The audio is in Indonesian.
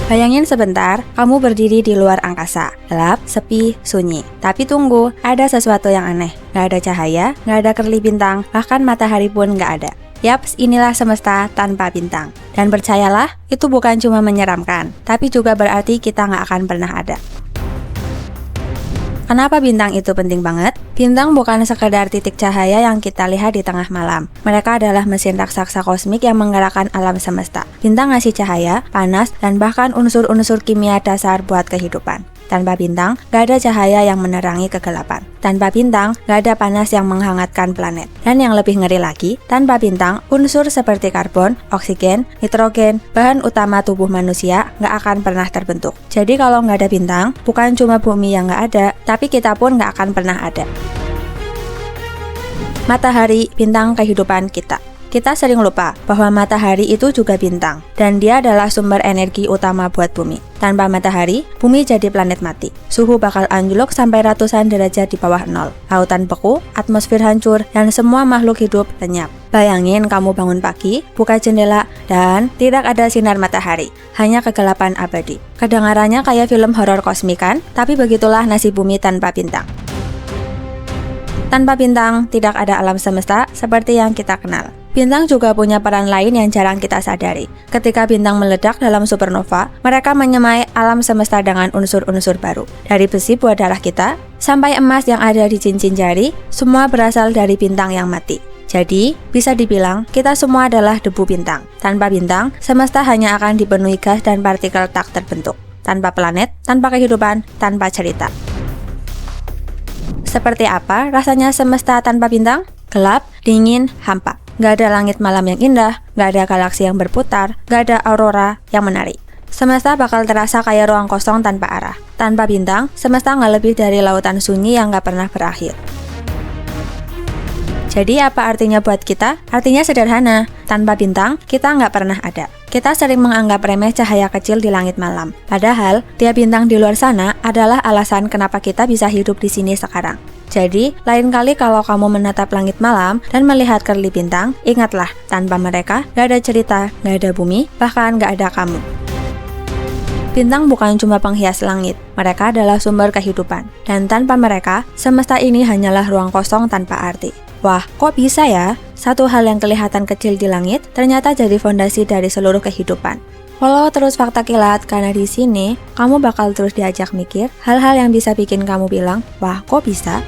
Bayangin sebentar, kamu berdiri di luar angkasa, gelap, sepi, sunyi. Tapi tunggu, ada sesuatu yang aneh. Nggak ada cahaya, nggak ada kerli bintang, bahkan matahari pun nggak ada. Yaps, inilah semesta tanpa bintang. Dan percayalah, itu bukan cuma menyeramkan, tapi juga berarti kita nggak akan pernah ada. Kenapa bintang itu penting banget? Bintang bukan sekedar titik cahaya yang kita lihat di tengah malam. Mereka adalah mesin raksasa kosmik yang menggerakkan alam semesta. Bintang ngasih cahaya, panas, dan bahkan unsur-unsur kimia dasar buat kehidupan. Tanpa bintang, gak ada cahaya yang menerangi kegelapan. Tanpa bintang, gak ada panas yang menghangatkan planet. Dan yang lebih ngeri lagi, tanpa bintang, unsur seperti karbon, oksigen, nitrogen, bahan utama tubuh manusia gak akan pernah terbentuk. Jadi kalau gak ada bintang, bukan cuma bumi yang gak ada, tapi kita pun gak akan pernah ada. Matahari, bintang kehidupan kita. Kita sering lupa bahwa matahari itu juga bintang, dan dia adalah sumber energi utama buat bumi. Tanpa matahari, bumi jadi planet mati. Suhu bakal anjlok sampai ratusan derajat di bawah nol. Lautan beku, atmosfer hancur, dan semua makhluk hidup lenyap. Bayangin kamu bangun pagi, buka jendela, dan tidak ada sinar matahari. Hanya kegelapan abadi. Kedengarannya kayak film horor kosmik kan? Tapi begitulah nasib bumi tanpa bintang. Tanpa bintang, tidak ada alam semesta seperti yang kita kenal. Bintang juga punya peran lain yang jarang kita sadari. Ketika bintang meledak dalam supernova, mereka menyemai alam semesta dengan unsur-unsur baru. Dari besi buat darah kita, sampai emas yang ada di cincin jari, semua berasal dari bintang yang mati. Jadi, bisa dibilang, kita semua adalah debu bintang. Tanpa bintang, semesta hanya akan dipenuhi gas dan partikel tak terbentuk. Tanpa planet, tanpa kehidupan, tanpa cerita. Seperti apa rasanya semesta tanpa bintang? Gelap, dingin, hampa. Gak ada langit malam yang indah, gak ada galaksi yang berputar, gak ada aurora yang menarik. Semesta bakal terasa kayak ruang kosong tanpa arah. Tanpa bintang, semesta gak lebih dari lautan sunyi yang gak pernah berakhir. Jadi apa artinya buat kita? Artinya sederhana, tanpa bintang, kita nggak pernah ada. Kita sering menganggap remeh cahaya kecil di langit malam. Padahal, tiap bintang di luar sana adalah alasan kenapa kita bisa hidup di sini sekarang. Jadi, lain kali kalau kamu menatap langit malam dan melihat kerli bintang, ingatlah, tanpa mereka, nggak ada cerita, nggak ada bumi, bahkan nggak ada kamu. Bintang bukan cuma penghias langit, mereka adalah sumber kehidupan. Dan tanpa mereka, semesta ini hanyalah ruang kosong tanpa arti. Wah, kok bisa ya? Satu hal yang kelihatan kecil di langit ternyata jadi fondasi dari seluruh kehidupan. Follow terus Fakta Kilat, karena di sini kamu bakal terus diajak mikir hal-hal yang bisa bikin kamu bilang, wah, kok bisa?